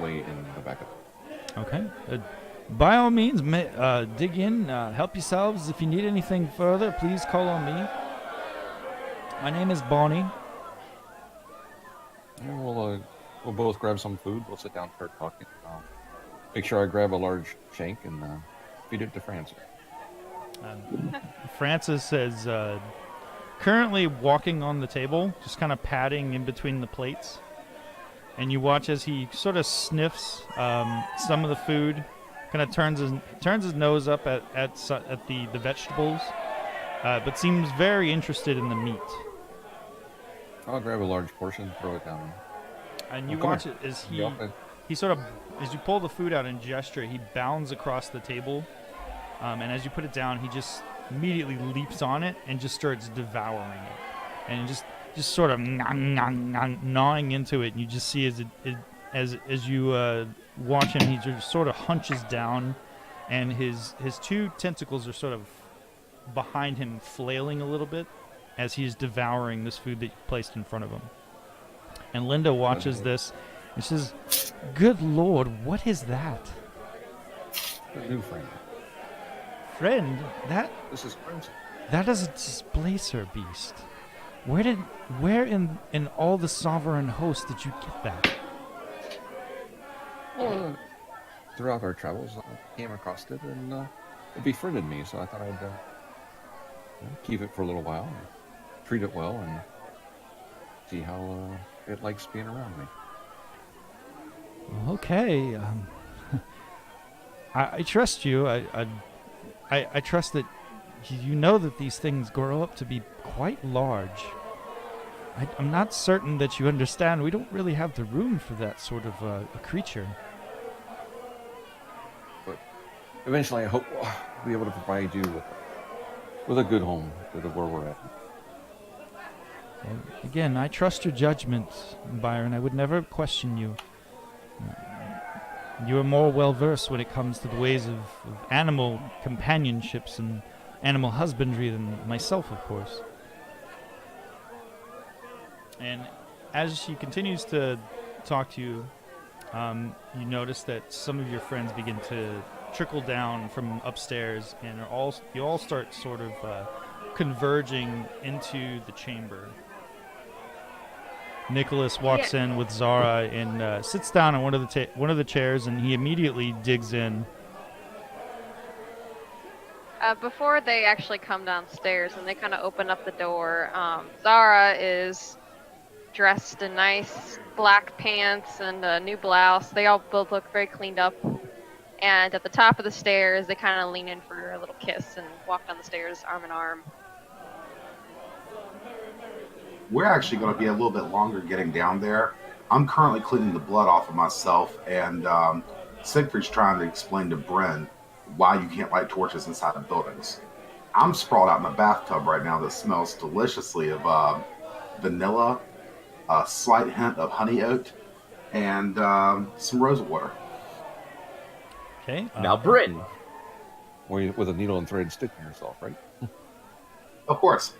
way and go back up. Okay. By all means, dig in, help yourselves. If you need anything further, please call on me. My name is Bonnie. Yeah, we'll both grab some food. We'll sit down and start talking. Make sure I grab a large shank and feed it to Francis. Francis is currently walking on the table, just kind of patting in between the plates. And you watch as he sort of sniffs some of the food, kind of turns his nose up at the vegetables, but seems very interested in the meat. I'll grab a large portion, throw it down. And you watch it as he sort of, as you pull the food out and gesture, he bounds across the table, and as you put it down, he just immediately leaps on it and just starts devouring it, and just sort of gnawing into it. And you just see as you watch him, he just sort of hunches down, and his two tentacles are sort of behind him, flailing a little bit as he's devouring this food that you placed in front of him. And Linda watches this and says, "Good Lord, what is that?" A new friend. Friend? This is Francis. That is a displacer beast. Where in all the sovereign host did you get that? Well, throughout our travels, I came across it and it befriended me, so I thought I'd keep it for a little while, and treat it well, and see how it likes being around me. Okay. I trust you. I trust that you know that these things grow up to be quite large. I'm not certain that you understand. We don't really have the room for that sort of a creature. But eventually, I hope we'll be able to provide you with a good home to where we're at. Well, again, I trust your judgment, Byron. I would never question you. You are more well-versed when it comes to the ways of animal companionships and animal husbandry than myself, of course. And as she continues to talk to you, you notice that some of your friends begin to trickle down from upstairs, and you all start sort of converging into the chamber. Nicholas walks in with Zara and sits down on one of the chairs, and he immediately digs in. Before they actually come downstairs and they kind of open up the door, Zara is dressed in nice black pants and a new blouse. They all both look very cleaned up. And at the top of the stairs, they kind of lean in for a little kiss and walk down the stairs arm in arm. We're actually going to be a little bit longer getting down there. I'm currently cleaning the blood off of myself, and Siegfried's trying to explain to Bryn why you can't light torches inside of buildings. I'm sprawled out in a bathtub right now that smells deliciously of vanilla, a slight hint of honey oat, and some rose water. Okay. Now, Bryn. With a needle and thread sticking yourself, right? Of course.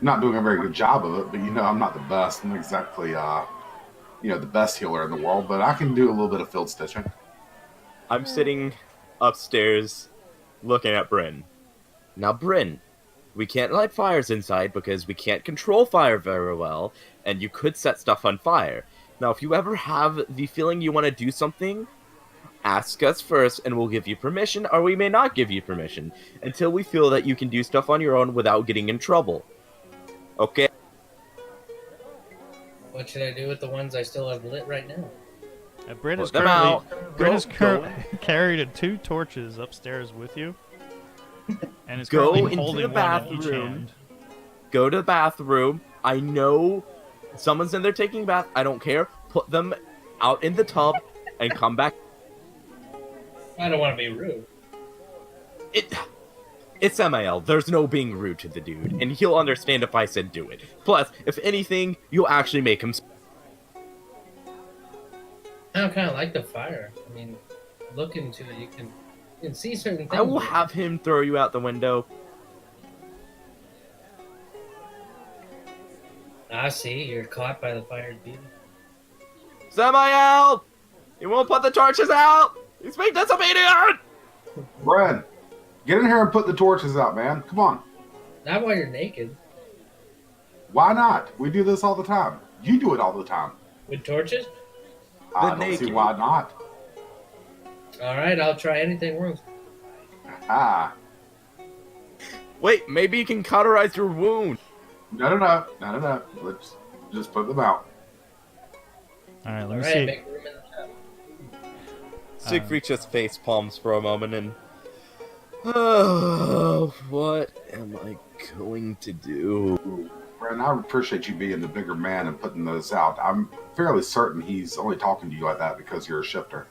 Not doing a very good job of it, but I'm not the best. I'm exactly the best healer in the world, but I can do a little bit of field stitching. I'm sitting upstairs looking at Bryn. Now, Bryn, we can't light fires inside because we can't control fire very well, and you could set stuff on fire. Now, if you ever have the feeling you want to do something, ask us first and we'll give you permission, or we may not give you permission until we feel that you can do stuff on your own without getting in trouble. Okay? What should I do with the ones I still have lit right now? Bryn is currently carried 2 torches upstairs with you, and is currently holding one in each hand. Go to the bathroom. I know someone's in there taking a bath. I don't care. Put them out in the tub and come back. I don't want to be rude. It's Samael. There's no being rude to the dude, and he'll understand if I said do it. Plus, if anything, you'll actually make him. I kind of like the fire. I mean, look into it, you can see certain things. I will have him throw you out the window. I see. You're caught by the fire, dude. Samael! He won't put the torches out! He's being disobedient! Bren, get in here and put the torches out, man. Come on. Not while you're naked. Why not? We do this all the time. You do it all the time. With torches? I don't see why not. Alright, I'll try anything once. Ah. Wait, maybe you can cauterize your wound. No. Let's just put them out. All right, let me Alright, see. make room in the tub. Siegfried just face palms for a moment and... Oh, what am I going to do? Bren, I appreciate you being the bigger man and putting those out. I'm fairly certain he's only talking to you like that because you're a shifter.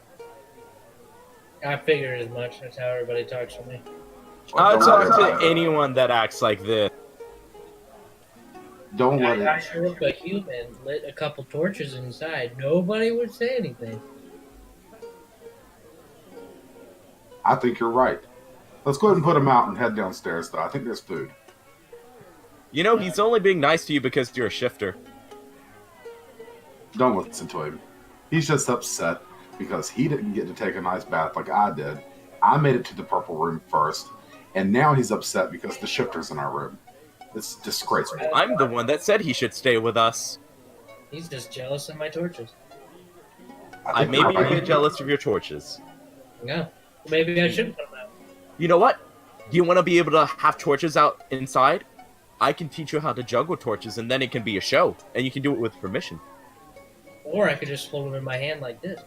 I figured as much. That's how everybody talks to me. I'll Don't talk let to it- anyone that acts like this. Don't let I it. sure if a human lit a couple torches inside, nobody would say anything. I think you're right. Let's go ahead and put him out and head downstairs, though. I think there's food. You know, he's only being nice to you because you're a shifter. Don't listen to him. He's just upset because he didn't get to take a nice bath like I did. I made it to the purple room first, and now he's upset because the shifter's in our room. It's disgraceful. I'm the one that said he should stay with us. He's just jealous of my torches. I think may be you're a right. bit jealous of your torches. Yeah. Maybe I should put them out. You know what? You want to be able to have torches out inside? I can teach you how to juggle torches, and then it can be a show, and you can do it with permission. Or I could just hold them in my hand like this.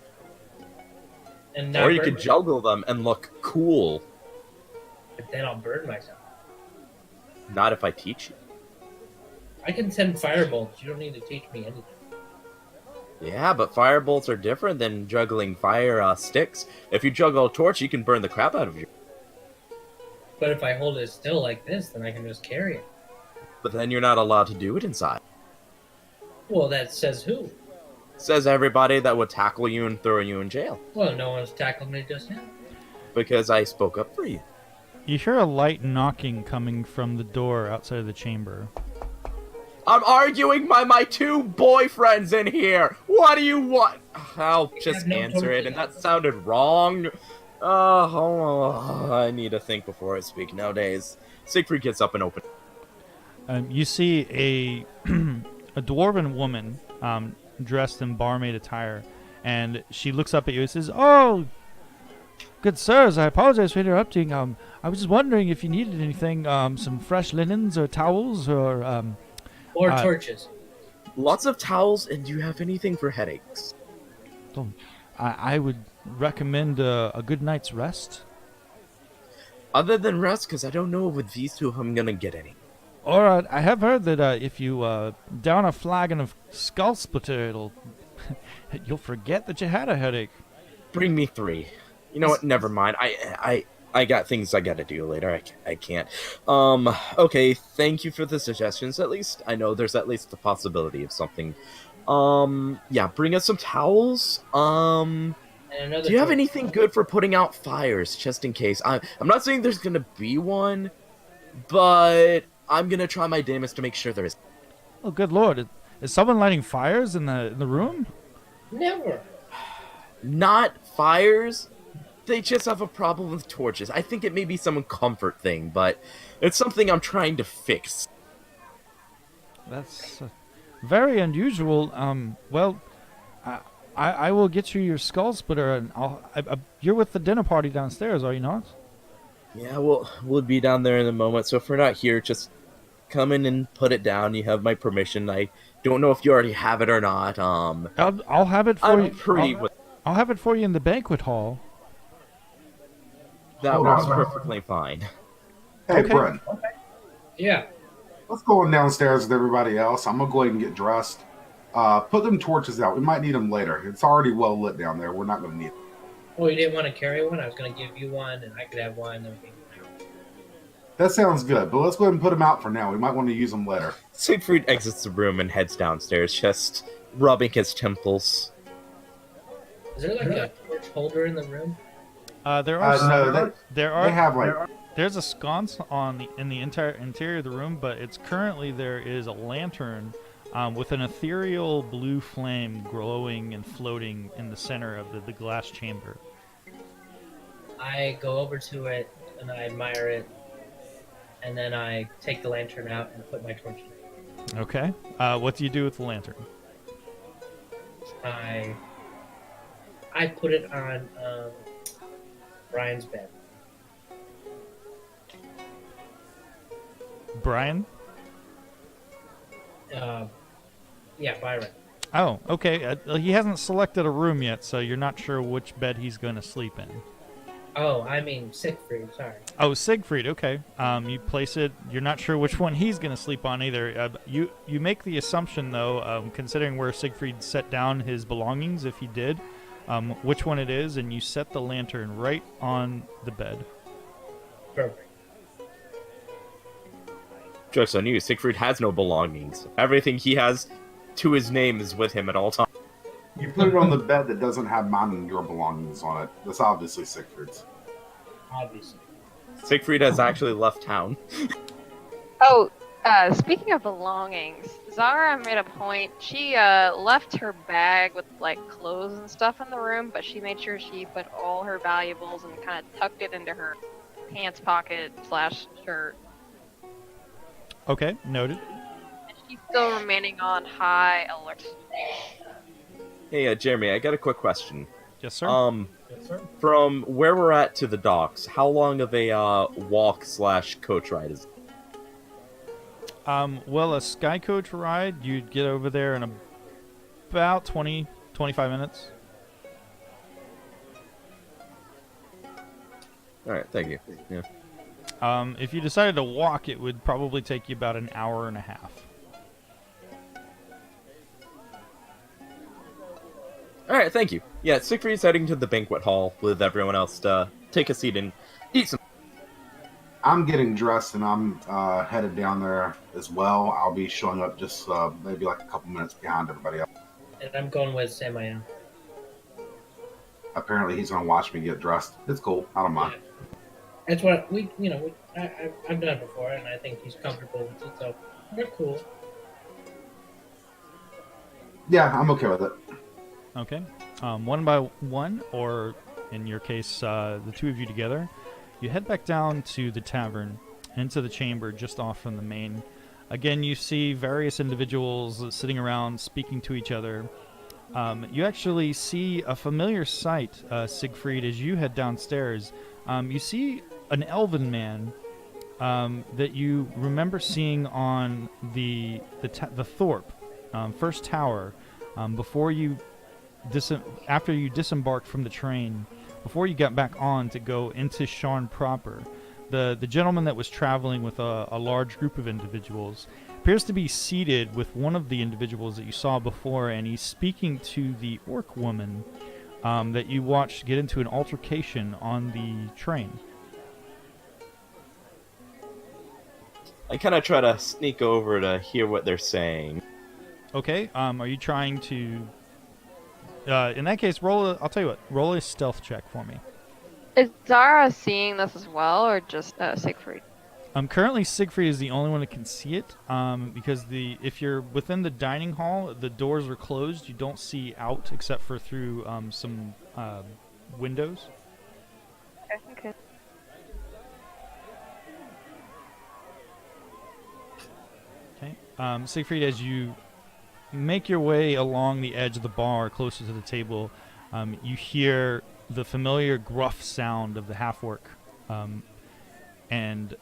And not Or you burn could myself. juggle them and look cool. But then I'll burn myself. Not if I teach you. I can send firebolts. You don't need to teach me anything. Yeah, but firebolts are different than juggling fire sticks. If you juggle a torch, you can burn the crap out of you. But if I hold it still like this, then I can just carry it. But then you're not allowed to do it inside. Well, that says who? Says everybody that would tackle you and throw you in jail. Well, no one's tackled me just yet. Because I spoke up for you. You hear a light knocking coming from the door outside of the chamber. I'm arguing by my two boyfriends in here! What do you want? I'll just have no answer it, torches. and that sounded wrong. Oh, I need to think before I speak nowadays. Siegfried gets up and opens. You see a a dwarven woman dressed in barmaid attire, and she looks up at you and says, "Oh, good sirs, I apologize for interrupting. I was just wondering if you needed anything, some fresh linens or towels or Or Uh, torches. Lots of towels, and do you have anything for headaches? I would recommend a good night's rest." Other than rest, because I don't know with these two if I'm gonna get any. All right, I have heard that if you down a flagon of skull splitter, you'll forget that you had a headache. Bring me 3. You know what? Never mind. I got things I gotta do later. I can't. Okay, thank you for the suggestions, at least. I know there's at least the possibility of something. Yeah, bring us some towels. And another Do you have torch. anything good for putting out fires, just in case? I'm not saying there's gonna be one, but I'm gonna try my damnedest to make sure there is. Oh, good lord! Is someone lighting fires in the room? Never. Not fires. They just have a problem with torches. I think it may be some comfort thing, but it's something I'm trying to fix. That's very unusual. Well, I will get you your skull splitter, and you're with the dinner party downstairs, are you not? Yeah, we'll be down there in a moment. So if we're not here, just come in and put it down. You have my permission. I don't know if you already have it or not. I'll have it for I'm you. pretty. I'll have it for you in the banquet hall. That Hold works on. perfectly fine. Hey, Okay. Bren, Yeah. let's go on downstairs with everybody else. I'm going to go ahead and get dressed. Put them torches out. We might need them later. It's already well lit down there. We're not going to need them. Oh, you didn't want to carry one? I was going to give you one, and I could have one. And That sounds good, but let's go ahead and put them out for now. We might want to use them later. Siegfried exits the room and heads downstairs, just rubbing his temples. Is there like a torch holder in the room? There are No, there they are have like there's a sconce in the entire interior of the room, but it's currently there is a lantern with an ethereal blue flame glowing and floating in the center of the glass chamber. I go over to it and I admire it, and then I take the lantern out and put my torch in. Okay. What do you do with the lantern? I put it on Brian's bed. Brian? Yeah, Byron. Oh, okay. He hasn't selected a room yet, so you're not sure which bed he's going to sleep in. Oh, I mean Siegfried, sorry. Oh, Siegfried, okay. You place it. You're not sure which one he's going to sleep on either. You make the assumption, though, considering where Siegfried set down his belongings, if he did, which one it is, and you set the lantern right on the bed. Perfect. Joke's on you, Siegfried has no belongings. Everything he has to his name is with him at all times. You put it on the bed that doesn't have mine and your belongings on it. That's obviously Siegfried's. Obviously. Siegfried has actually left town. Oh, speaking of belongings, Zara made a point. She left her bag with like clothes and stuff in the room, but she made sure she put all her valuables and kind of tucked it into her pants pocket / shirt. Okay, noted. And she's still remaining on high alert. Hey, Jeremy, I got a quick question. Yes, sir. Yes, sir. From where we're at to the docks, how long of a walk/coach ride is it? Well, a sky coach ride, you'd get over there in about 20, 25 minutes. Alright, thank you. Yeah. If you decided to walk, it would probably take you about an hour and a half. Alright, thank you. Yeah, Siegfried's heading to the banquet hall with everyone else to take a seat and eat some. I'm getting dressed and I'm headed down there as well. I'll be showing up just maybe like a couple minutes behind everybody else. And I'm going with Samael. Apparently he's going to watch me get dressed. It's cool. I don't mind. That's what I've done it before, and I think he's comfortable with it, so we're cool. Yeah, I'm okay with it. Okay. One by one, or in your case, the two of you together, you head back down to the tavern, into the chamber just off from the main. Again, you see various individuals sitting around speaking to each other. You actually see a familiar sight, Siegfried, as you head downstairs. You see an elven man that you remember seeing on the Thorpe first tower before you after you disembarked from the train, before you got back on to go into Sharn proper. The gentleman that was traveling with a large group of individuals appears to be seated with one of the individuals that you saw before, and he's speaking to the orc woman that you watched get into an altercation on the train. I kind of try to sneak over to hear what they're saying. Okay, are you trying to... in that case, I'll tell you what, roll a stealth check for me. Is Zara seeing this as well, or just Siegfried? Currently, Siegfried is the only one that can see it, because if you're within the dining hall, the doors are closed. You don't see out except for through some windows. Okay. Okay. Siegfried, as you make your way along the edge of the bar closer to the table, you hear the familiar gruff sound of the half-orc, and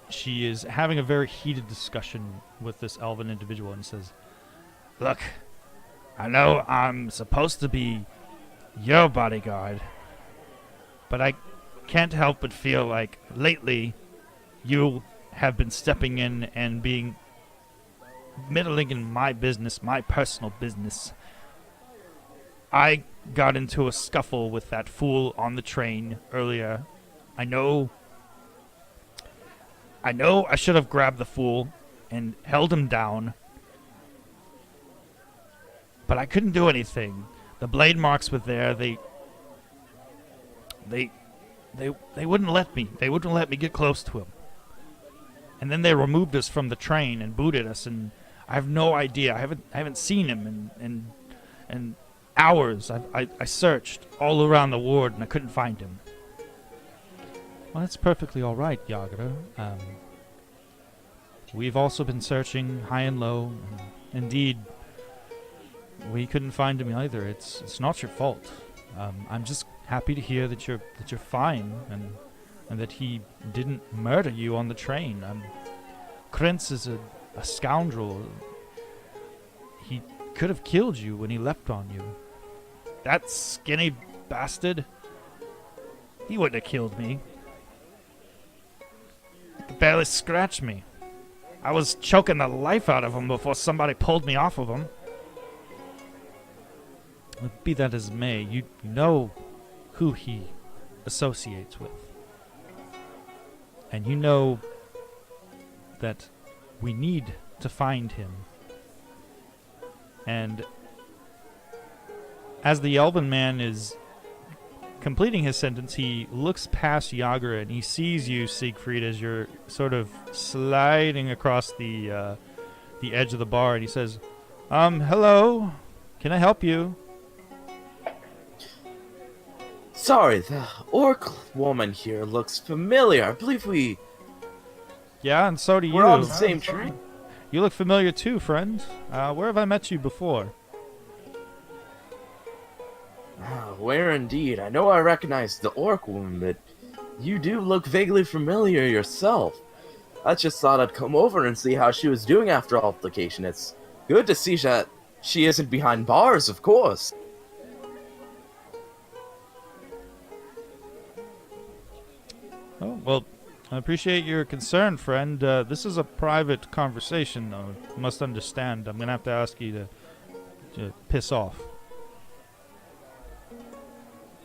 she is having a very heated discussion with this elven individual and says, "Look, I know I'm supposed to be your bodyguard, but I can't help but feel like lately you have been stepping in and being meddling in my business, my personal business. I got into a scuffle with that fool on the train earlier. I know I should have grabbed the fool and held him down, but I couldn't do anything. The blade marks were there. They wouldn't let me. They wouldn't let me get close to him. And then they removed us from the train and booted us, and I have no idea. I haven't seen him in hours. I searched all around the ward and I couldn't find him. Well, that's perfectly all right, Yagura. We've also been searching high and low. And indeed, we couldn't find him either. It's not your fault. I'm just happy to hear that you're fine and that he didn't murder you on the train. Krentz is a scoundrel. He could have killed you when he left on you. That skinny bastard. He wouldn't have killed me. He could barely scratch me. I was choking the life out of him before somebody pulled me off of him. Be that as it may, you know who he associates with. And you know that we need to find him. And as the Elven man is completing his sentence, he looks past Yagura and he sees you, Siegfried, as you're sort of sliding across the edge of the bar, and he says, hello, can I help you? Sorry, the orc woman here looks familiar. I believe Yeah, and so do you. we're on the same train. You look familiar too, friend. Where have I met you before? Where indeed? I know I recognize the orc woman, but you do look vaguely familiar yourself. I just thought I'd come over and see how she was doing after all application. It's good to see that she isn't behind bars, of course. Oh, well, I appreciate your concern, friend. This is a private conversation, though. You must understand. I'm going to have to ask you to piss off.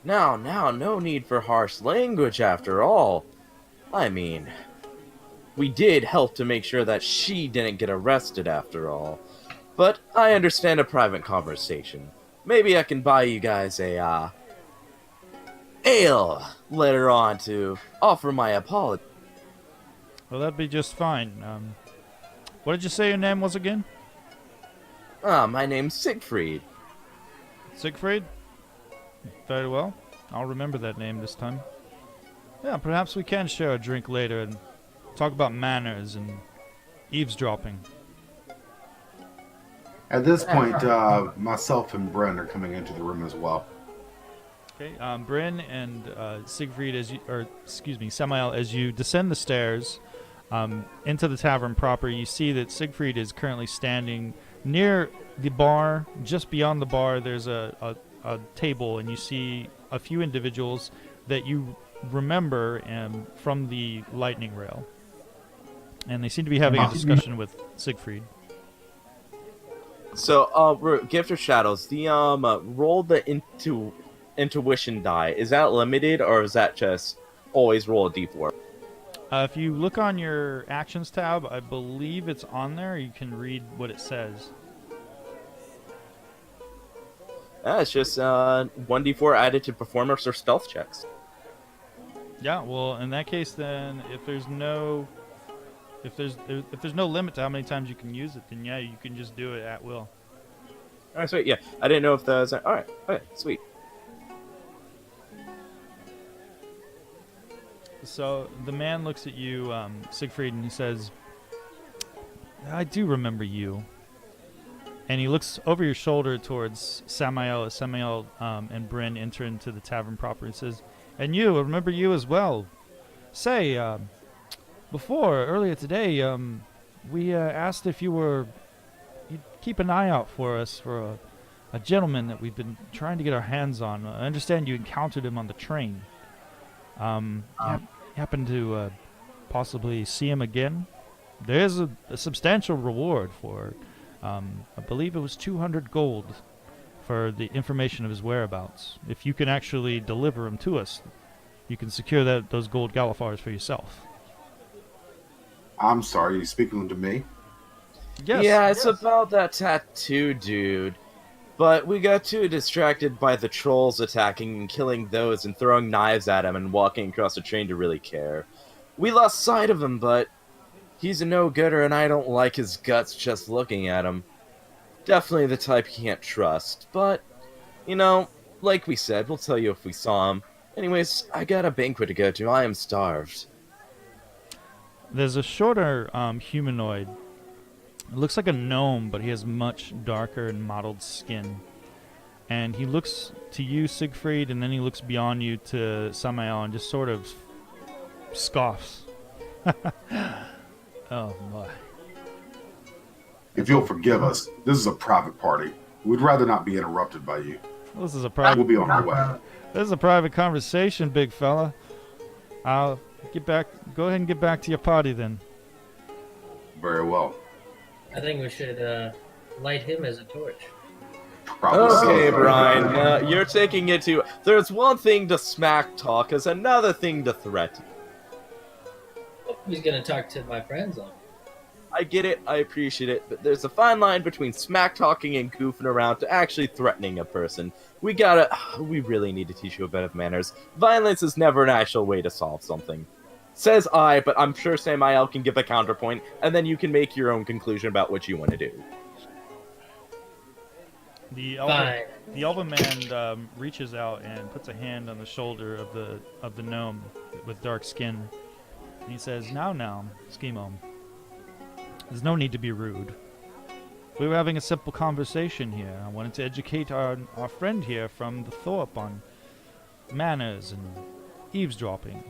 Now, no need for harsh language after all. I mean, we did help to make sure that she didn't get arrested after all. But I understand a private conversation. Maybe I can buy you guys a, ale later on to offer my apology. Well, that'd be just fine. What did you say your name was again? My name's Siegfried. Siegfried? Very well. I'll remember that name this time. Yeah, perhaps we can share a drink later and talk about manners and eavesdropping. At this point, myself and Bren are coming into the room as well. Okay, Bryn and Siegfried, Samael, as you descend the stairs into the tavern proper, you see that Siegfried is currently standing near the bar. Just beyond the bar, there's a table, and you see a few individuals that you remember from the lightning rail. And they seem to be having a discussion with Siegfried. So, Gift of Shadows, the roll the intuition die, is that limited, or is that just always roll a d4? If you look on your actions tab, I believe it's on there. You can read what it says. It's just 1d4 added to performance or stealth checks. Yeah, well, in that case, then if there's no limit to how many times you can use it, then yeah, you can just do it at will. Alright, sweet. Yeah, I didn't know if that was alright. Okay, sweet. So the man looks at you, Siegfried, and he says, "I do remember you." And he looks over your shoulder towards Samael as Samael and Bryn enter into the tavern proper. He says, "And you, I remember you as well. Say, earlier today, we asked if you'd keep an eye out for us for a gentleman that we've been trying to get our hands on. I understand you encountered him on the train. You happen to possibly see him again? There's a substantial reward for, I believe it was 200 gold for the information of his whereabouts. If you can actually deliver him to us, you can secure those gold Galifars for yourself." I'm sorry, you speaking to me? Yes. Yeah, it's about that tattoo dude. But we got too distracted by the trolls attacking and killing those and throwing knives at him and walking across the train to really care. We lost sight of him, but He's a no-gooder, and I don't like his guts just looking at him. Definitely the type you can't trust, but, you know, like we said, we'll tell you if we saw him. Anyways, I got a banquet to go to. I am starved. There's a shorter humanoid. It looks like a gnome, but he has much darker and mottled skin. And he looks to you, Siegfried, and then he looks beyond you to Samael and just sort of scoffs. Oh, my. If you'll forgive us, this is a private party. We'd rather not be interrupted by you. This is a We'll private. be on our way. This is a private conversation, big fella. I'll get back. Go ahead and get back to your party then. Very well. I think we should light him as a torch. Probably Okay, so. Brian, you're taking it to... There's one thing to smack talk, there's another thing to threaten. He's gonna talk to my friends on. I get it, I appreciate it, but there's a fine line between smack talking and goofing around to actually threatening a person. We really need to teach you a bit of manners. Violence is never an actual way to solve something. Says I, but I'm sure Samael can give a counterpoint, and then you can make your own conclusion about what you want to do. The Fine. elven man reaches out and puts a hand on the shoulder of the gnome with dark skin, and he says, "Now, Schemo. There's no need to be rude. We were having a simple conversation here. I wanted to educate our friend here from the Thorpe on manners and eavesdropping.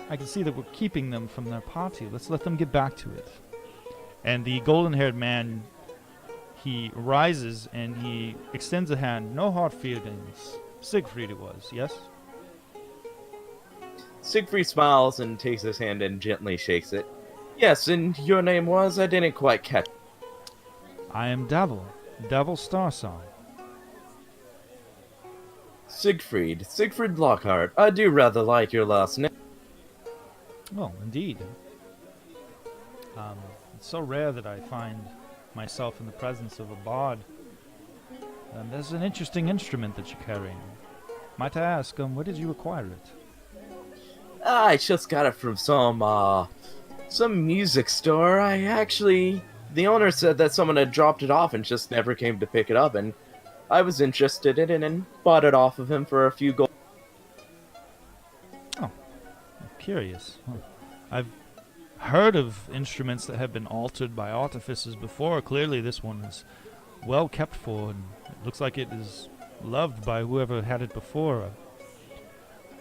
I can see that we're keeping them from their party. Let's let them get back to it." And the golden-haired man, he rises and he extends a hand. No hard feelings. Siegfried it was, yes? Siegfried smiles and takes his hand and gently shakes it. Yes, and your name was? I didn't quite catch. I am Devil Starsong. Siegfried Lockhart. I do rather like your last name. Well, indeed. It's so rare that I find myself in the presence of a bard. There's an interesting instrument that you're carrying. Might I ask, where did you acquire it? I just got it from some music store. The owner said that someone had dropped it off and just never came to pick it up, and I was interested in it and bought it off of him for a few gold. Oh, I'm curious. I've heard of instruments that have been altered by artificers before. Clearly this one is well kept for, and it looks like it is loved by whoever had it before.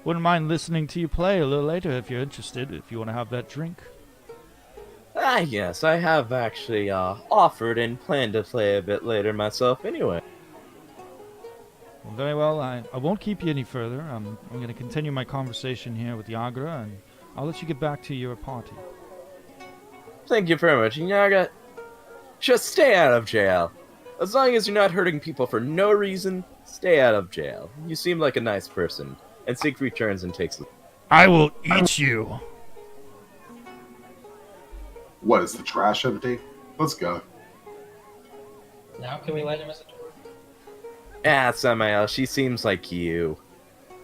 Wouldn't mind listening to you play a little later if you're interested, if you want to have that drink. Yes, I have actually offered and planned to play a bit later myself anyway. Well, very well, I won't keep you any further. I'm going to continue my conversation here with Yagra, and I'll let you get back to your party. Thank you very much, Yaga. Just stay out of jail. As long as you're not hurting people for no reason, stay out of jail. You seem like a nice person. And Siegfried turns and takes the... I will eat you! What, is the trash empty? Let's go. Now can we light him as a torch? Samael, she seems like you.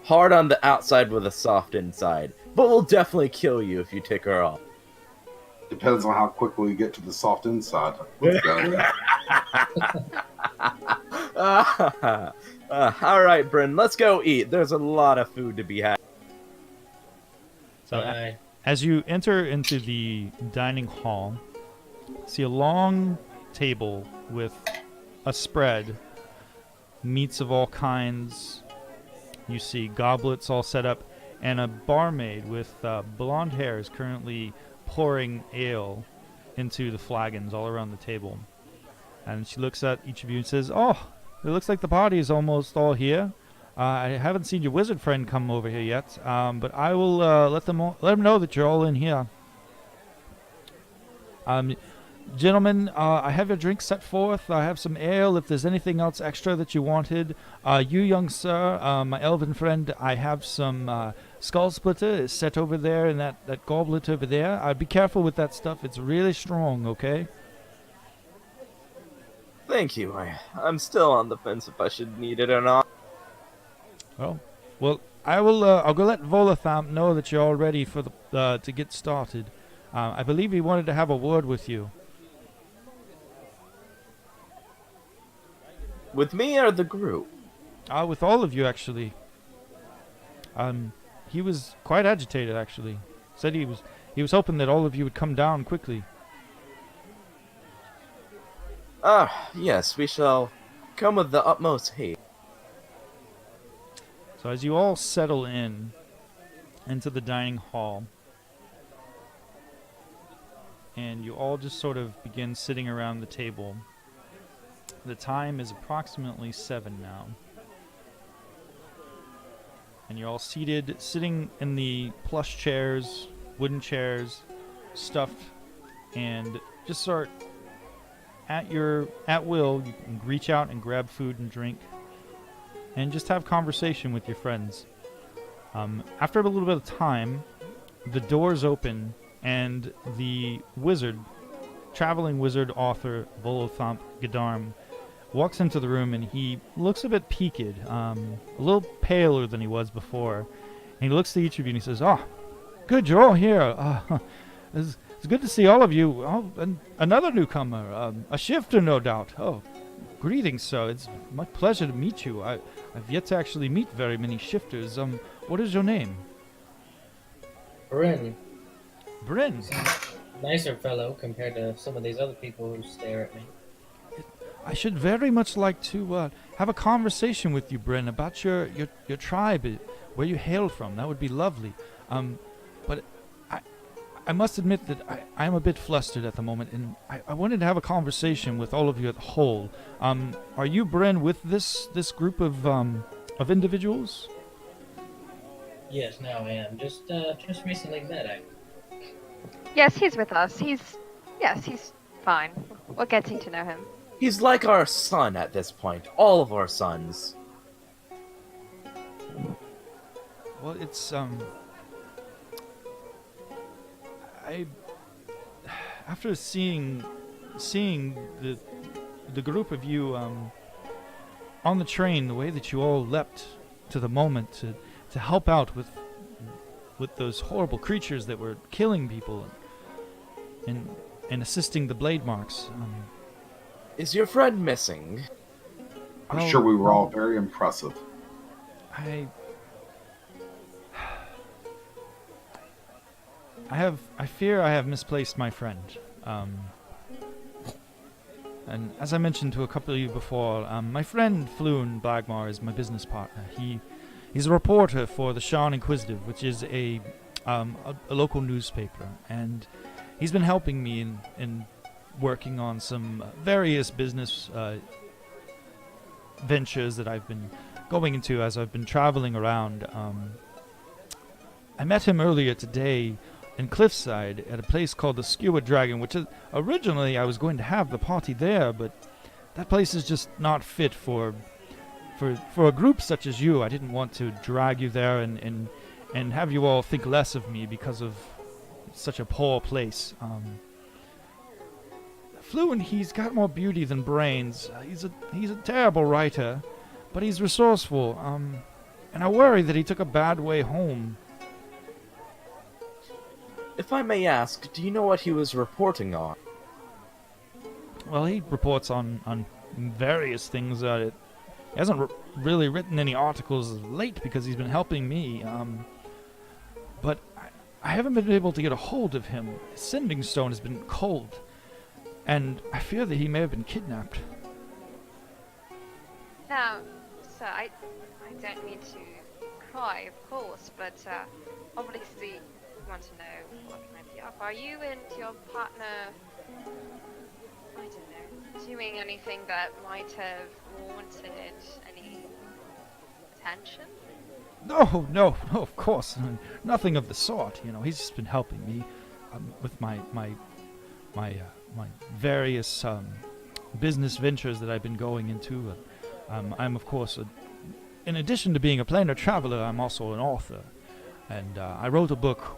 Hard on the outside with a soft inside. But will definitely kill you if you take her off. Depends on how quickly we get to the soft inside. Let's go. Alright, Bryn, let's go eat. There's a lot of food to be had. So, Fine. as you enter into the dining hall, see a long table with a spread, meats of all kinds. You see goblets all set up, and a barmaid with blonde hair is currently pouring ale into the flagons all around the table. And she looks at each of you and says, "Oh, it looks like the party is almost all here. I haven't seen your wizard friend come over here yet, but I will let them know that you're all in here. Gentlemen, I have your drink set forth. I have some ale if there's anything else extra that you wanted. You, young sir, my elven friend, I have some skull splitter. It's set over there in that goblet over there. Be careful with that stuff. It's really strong, okay?" Thank you. I'm still on the fence if I should need it or not. Well, I will. I'll go let Volathamp know that you're all ready for to get started. I believe he wanted to have a word with you. With me or the group? With all of you, actually. He was quite agitated, actually. Said he was hoping that all of you would come down quickly. Ah, yes, we shall come with the utmost haste. So as you all settle into the dining hall, and you all just sort of begin sitting around the table, the time is approximately 7 now. And you're all sitting in the plush chairs, wooden chairs, stuffed, and just sort at will, you can reach out and grab food and drink, and just have conversation with your friends. After a little bit of time, the doors open, and the traveling wizard author Volothamp Gadarm walks into the room, and he looks a bit peaked, a little paler than he was before. And he looks to each of you and he says, "Oh, good, you're all here. It's good to see all of you. Oh, and another newcomer, a shifter, no doubt. Oh, greetings, sir. It's my pleasure to meet you. I've yet to actually meet very many shifters. What is your name?" Bryn. Bryn. Nicer fellow compared to some of these other people who stare at me. I should very much like to have a conversation with you, Bryn, about your tribe, where you hail from. That would be lovely. But I must admit that I'm a bit flustered at the moment, and I wanted to have a conversation with all of you at the whole. Are you, Bryn, with this group of individuals? Yes, now I am. Just recently met. Yes, he's with us. He's fine. We're getting to know him. He's like our son at this point. All of our sons. Well, it's after seeing the group of you on the train, the way that you all leapt to the moment to help out with those horrible creatures that were killing people and assisting the blade marks. Is your friend missing? I'm sure we were all very impressive. I fear I have misplaced my friend. And as I mentioned to a couple of you before, my friend Floon Blagmar is my business partner. He's a reporter for the Shan Inquisitive, which is a local newspaper, and he's been helping me in working on some various business ventures that I've been going into as I've been traveling around. I met him earlier today in Cliffside at a place called the Skewered Dragon, which is, originally I was going to have the party there, but that place is just not fit for a group such as you. I didn't want to drag you there and have you all think less of me because of such a poor place. Fluent, he's got more beauty than brains. He's a terrible writer, but he's resourceful. And I worry that he took a bad way home. If I may ask, do you know what he was reporting on? Well, he reports on various things. He hasn't really written any articles of late because he's been helping me. But I haven't been able to get a hold of him. His sending stone has been cold, and I fear that he may have been kidnapped. Now, sir, I don't mean to cry, of course, but obviously we want to know what might be up. Are you and your partner, I don't know, doing anything that might have warranted any attention? No, of course, nothing of the sort. He's just been helping me with my various business ventures that I've been going into. I'm, of course, in addition to being a planar traveler, I'm also an author, and I wrote a book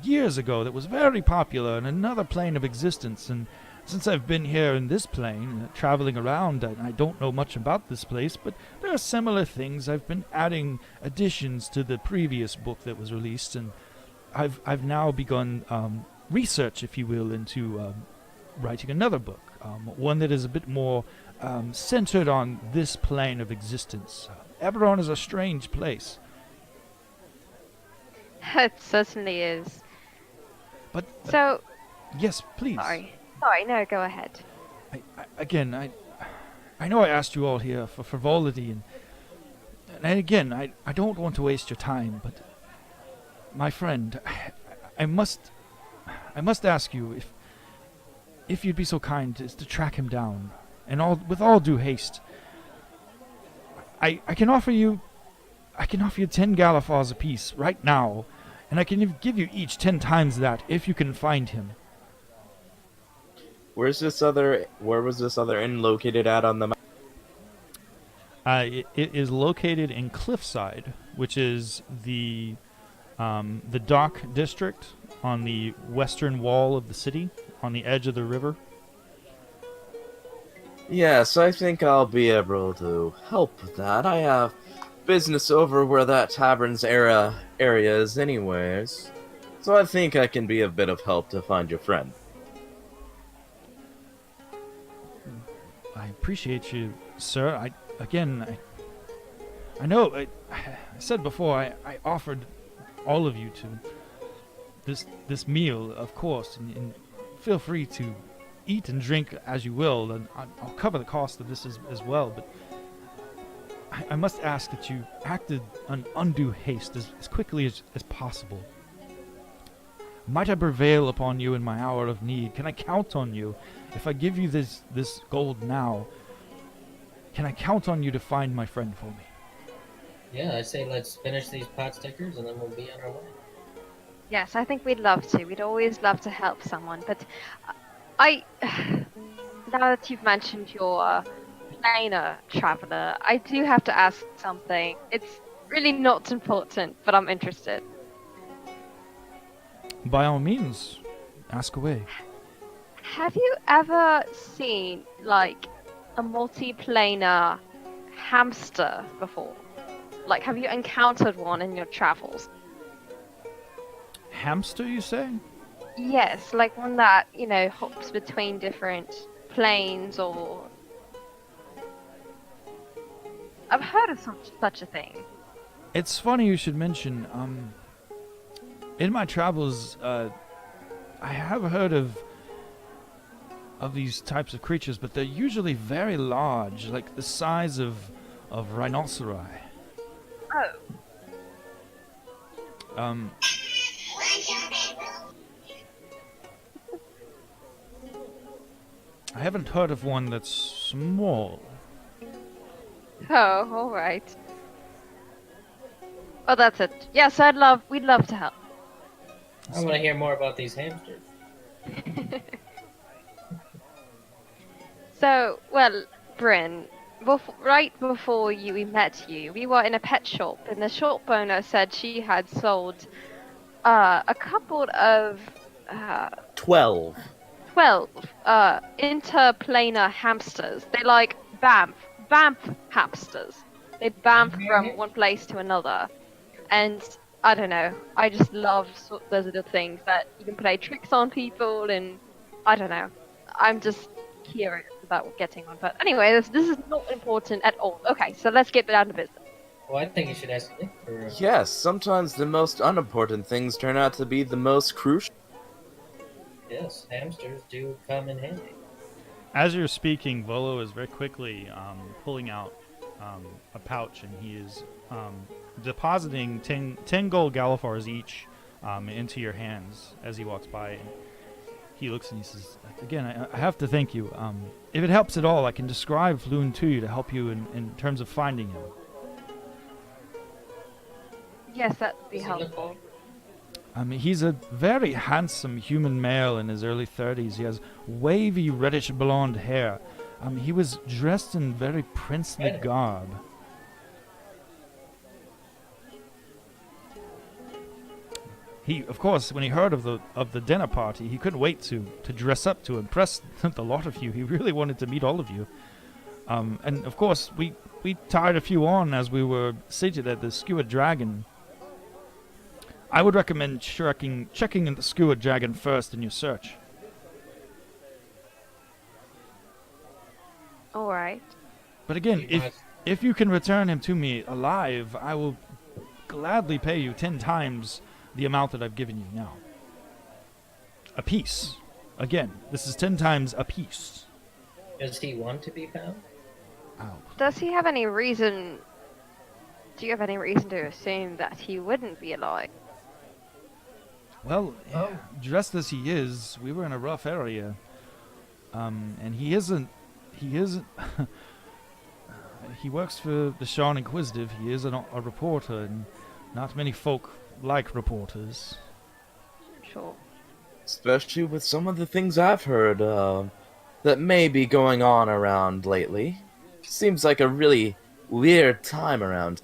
years ago that was very popular in another plane of existence. And since I've been here in this plane, traveling around, I don't know much about this place, but there are similar things. I've been adding additions to the previous book that was released, and I've now begun research, if you will, into writing another book, one that is a bit more centered on this plane of existence. Eberron is a strange place. It certainly is. But So, yes, please. sorry, no, go ahead. I know I asked you all here for frivolity, and again, I don't want to waste your time, but my friend, I must ask you if you'd be so kind as to track him down, and with all due haste. I can offer you 10 Galifars apiece right now, and I can give you each 10 times that if you can find him. Where was this other inn located at on the map? It is located in Cliffside, which is the dock district on the western wall of the city, on the edge of the river. Yes, I think I'll be able to help with that. I have business over where that tavern's area is anyways. So I think I can be a bit of help to find your friend. I appreciate you, sir. I know, I said before, I offered all of you to this meal, of course, and feel free to eat and drink as you will, and I'll cover the cost of this as well, but I must ask that you acted on undue haste as quickly as possible. Might I prevail upon you in my hour of need? Can I count on you? If I give you this gold now, can I count on you to find my friend for me? Yeah, I say let's finish these pot stickers and then we'll be on our way. Yes, I think we'd love to. We'd always love to help someone, but now that you've mentioned your planar traveler, I do have to ask something. It's really not important, but I'm interested. By all means, ask away. Have you ever seen, like, a multiplanar hamster before? Like, have you encountered one in your travels? Hamster, you say? Yes, like one that, hops between different planes or... I've heard of such a thing. It's funny you should mention, in my travels, I have heard of these types of creatures, but they're usually very large, like the size of rhinoceri. Oh. I haven't heard of one that's small. Oh, alright. Oh, that's it. Yes, we'd love to help. I want to hear more about these hamsters. So, well, Bryn, right before we met you, we were in a pet shop, and the shop owner said she had sold a couple of 12. 12 interplanar hamsters. They like Banff hamsters. They bamf from one place to another. And I don't know, I just love those little things that you can play tricks on people, and I don't know. I'm just curious about getting one. But anyway, this is not important at all. Okay, so let's get down to business. Well, I think you should ask Nick for... Yes, sometimes the most unimportant things turn out to be the most crucial. Yes, hamsters do come in handy. As you're speaking, Volo is very quickly pulling out a pouch, and he is depositing 10 gold Galifars each into your hands as he walks by. And he looks and he says, again, I have to thank you. If it helps at all, I can describe Floon to you to help you in terms of finding him. Yes, that would be helpful. He's a very handsome human male in his early 30s. He has wavy reddish blonde hair. He was dressed in very princely garb. He, of course, when he heard of the dinner party, he couldn't wait to dress up to impress the lot of you. He really wanted to meet all of you. And of course, we tied a few on as we were seated at the Skewered Dragon. I would recommend checking in the Skewer Dragon first in your search. All right. But again, You want- if you can return him to me alive, I will gladly pay you 10 times the amount that I've given you now. A piece. Again, this is 10 times a piece. Does he want to be found? Ow. Does he have any reason? Do you have any reason to assume that he wouldn't be alive? Well, Oh. dressed as he is, we were in a rough area. And he isn't. He works for the Sean Inquisitive. He is a reporter, and not many folk like reporters. Sure. Especially with some of the things I've heard that may be going on around lately. Seems like a really weird time around.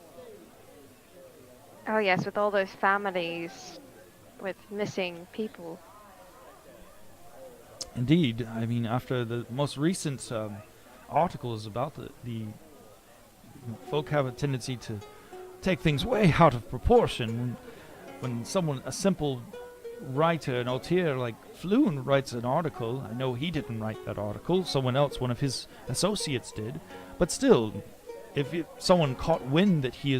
Oh yes, with all those families with missing people. Indeed, I mean, after the most recent articles about the folk have a tendency to take things way out of proportion. When someone, a simple writer, an auteur like Floon writes an article, I know he didn't write that article, someone else, one of his associates did, but still, if someone caught wind that he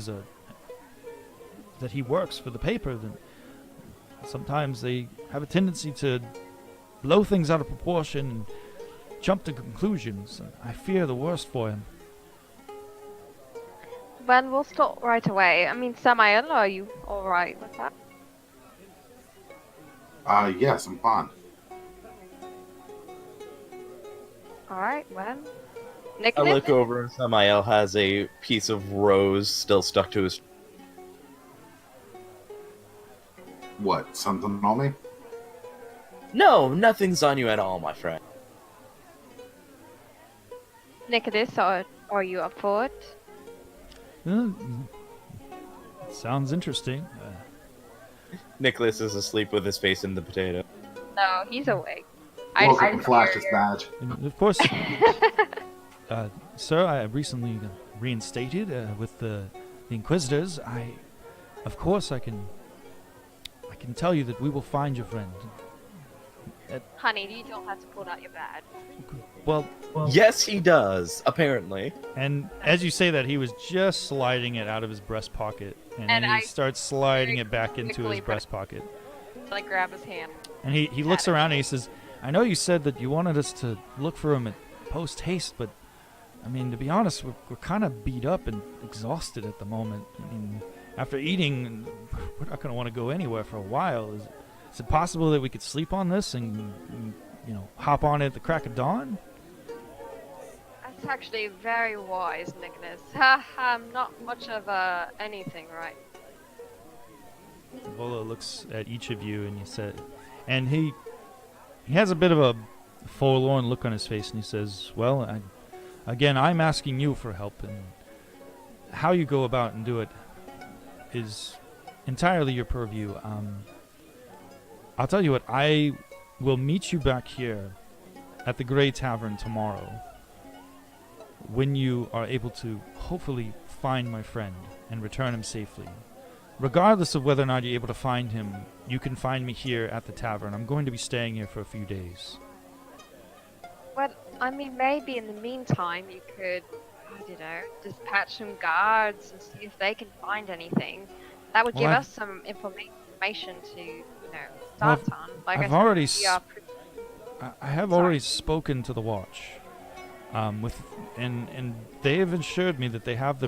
works for the paper, then sometimes they have a tendency to blow things out of proportion and jump to conclusions. I fear the worst for him. Well, we'll start right away. I mean, Samael, are you all right with that? Yes, I'm fine. All right. Well, I Nicholas. look over and Samael has a piece of rose still stuck to his... What, something on me? No, nothing's on you at all, my friend. Nicholas, are you up for it? Sounds interesting. Nicholas is asleep with his face in the potato. No, he's awake. Welcome to Flash this badge. And of course, sir, I recently reinstated with the Inquisitors. Of course, I can tell you that we will find your friend. Honey, you don't have to pull out your badge. Well, Yes, he does, apparently. and as you say that, he was just sliding it out of his breast pocket, and And he I starts sliding very it back into quickly his breast pocket. Like, grab his hand. And he looks around and he says, I know you said that you wanted us to look for him at post haste, but I mean, to be honest, we're kind of beat up and exhausted at the moment. I mean, after eating, we're not going to want to go anywhere for a while. Is it possible that we could sleep on this and hop on it at the crack of dawn? That's actually very wise, Nicholas. I'm not much of anything, right? Volo looks at each of you and he has a bit of a forlorn look on his face, and he says, well, I'm asking you for help, and how you go about and do it is entirely your purview. I'll tell you what, I will meet you back here at the Grey Tavern tomorrow when you are able to hopefully find my friend and return him safely. Regardless of whether or not you're able to find him, you can find me here at the tavern. I'm going to be staying here for a few days. Well, I mean, maybe in the meantime you could, I don't know, dispatch some guards and see if they can find anything. That would Well, give I've- us some information to, Well, start on. Like I've I said, already we are pretty- I have Sorry. already spoken to the Watch, and they have assured me that they have the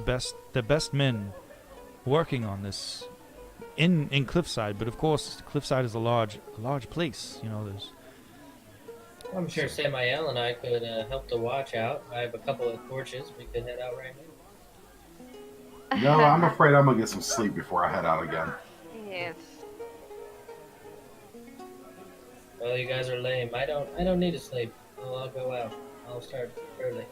best men working on this in Cliffside. But of course, Cliffside is a large place. There's I'm sure Samael and I could help the watch out. I have a couple of torches. We could head out right now. No, I'm afraid I'm gonna get some sleep before I head out again. Yes. Well, you guys are lame. I don't need to sleep. I'll go out. I'll start early.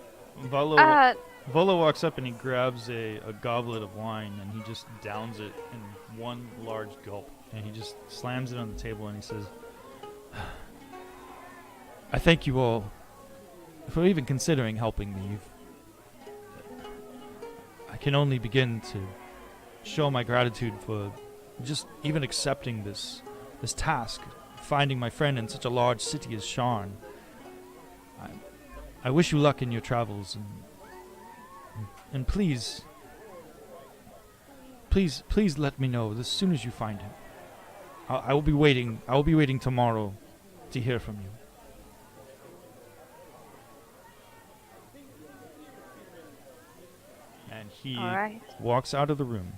Volo walks up and he grabs a goblet of wine and he just downs it in one large gulp, and he just slams it on the table and he says, I thank you all for even considering helping me. I can only begin to show my gratitude for just even accepting this task, finding my friend in such a large city as Sharn. I wish you luck in your travels, and please let me know as soon as you find him. I will be waiting. I will be waiting tomorrow to hear from you. And he All right. walks out of the room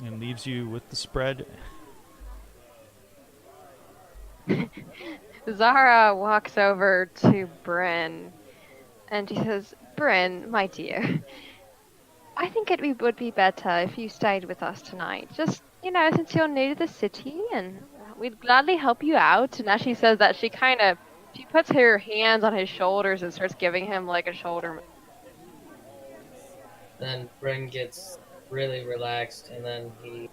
and leaves you with the spread. Zara walks over to Bryn and she says, Bryn, my dear, I think it would be better if you stayed with us tonight. Just, since you're new to the city and we'd gladly help you out. And as she says that, she puts her hands on his shoulders and starts giving him like a shoulder. Then Bryn gets really relaxed, and then he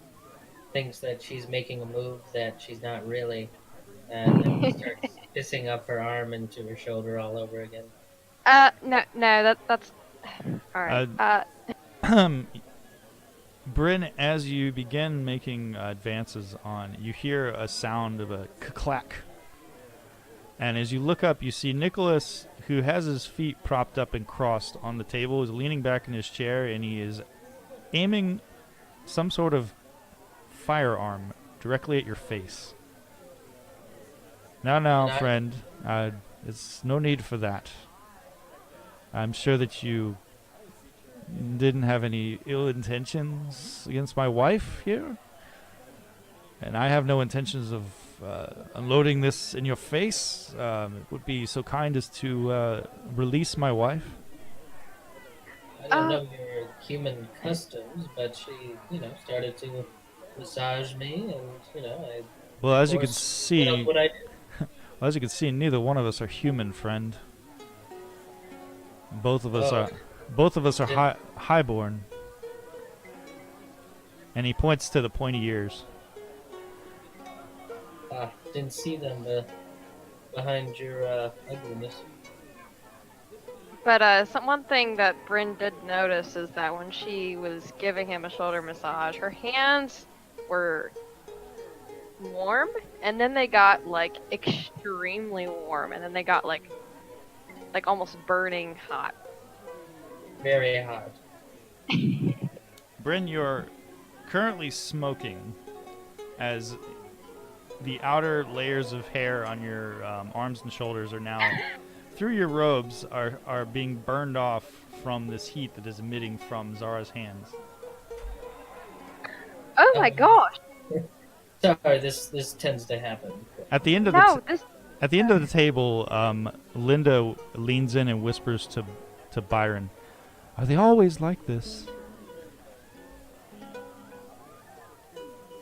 thinks that she's making a move that she's not really, and then he starts kissing up her arm into her shoulder all over again. No, that's all right. Bryn, as you begin making advances on, you hear a sound of a clack. And as you look up, you see Nicholas, who has his feet propped up and crossed on the table, is leaning back in his chair, and he is aiming some sort of firearm directly at your face. Now, friend, it's no need for that. I'm sure that you didn't have any ill intentions against my wife here, and I have no intentions of unloading this in your face. It would be so kind as to release my wife. I don't know your human customs, but she, started to massage me, and I. Well, as you can see, what else would I do? Well, as you can see, neither one of us are human, friend. Both of us are highborn. And he points to the pointy ears. Didn't see them behind your ugliness. But one thing that Bryn did notice is that when she was giving him a shoulder massage, her hands were warm, and then they got like extremely warm, and then they got like almost burning hot. Very hot. Bryn, you're currently smoking as the outer layers of hair on your arms and shoulders are now, through your robes, are being burned off from this heat that is emitting from Zara's hands. Oh my gosh! Sorry, this tends to happen. At the end of at the end of the table, Linda leans in and whispers to Byron, "Are they always like this?"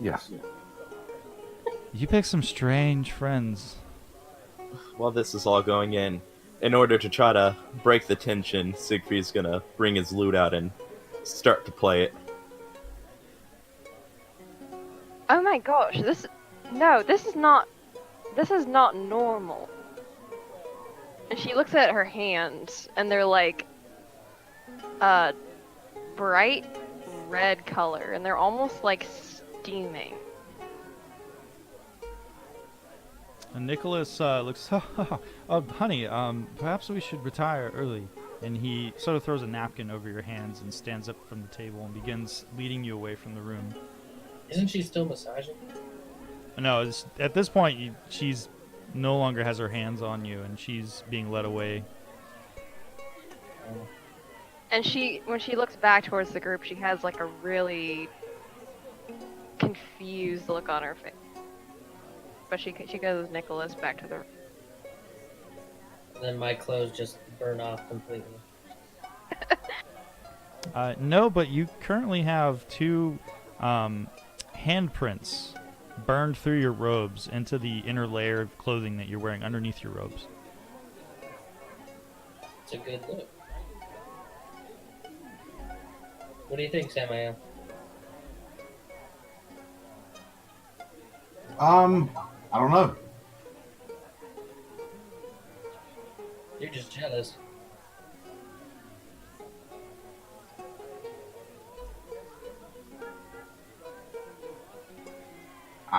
Yes. You pick some strange friends. While this is all going in order to try to break the tension, Siegfried's gonna bring his lute out and start to play it. Oh my gosh! This is not normal. And she looks at her hands, and they're like bright red color, and they're almost like steaming. And Nicholas looks, honey, perhaps we should retire early. And he sort of throws a napkin over your hands and stands up from the table and begins leading you away from the room. Isn't she still massaging? No, at this point, she's no longer has her hands on you, and she's being led away. And when she looks back towards the group, she has like a really confused look on her face. But she goes Nicholas back to the. And then my clothes just burn off completely. No, but you currently have two handprints burned through your robes into the inner layer of clothing that you're wearing underneath your robes. It's a good look. What do you think, Samael? I don't know. You're just jealous.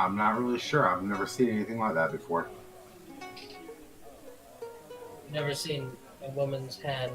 I'm not really sure. I've never seen anything like that before. Never seen a woman's hand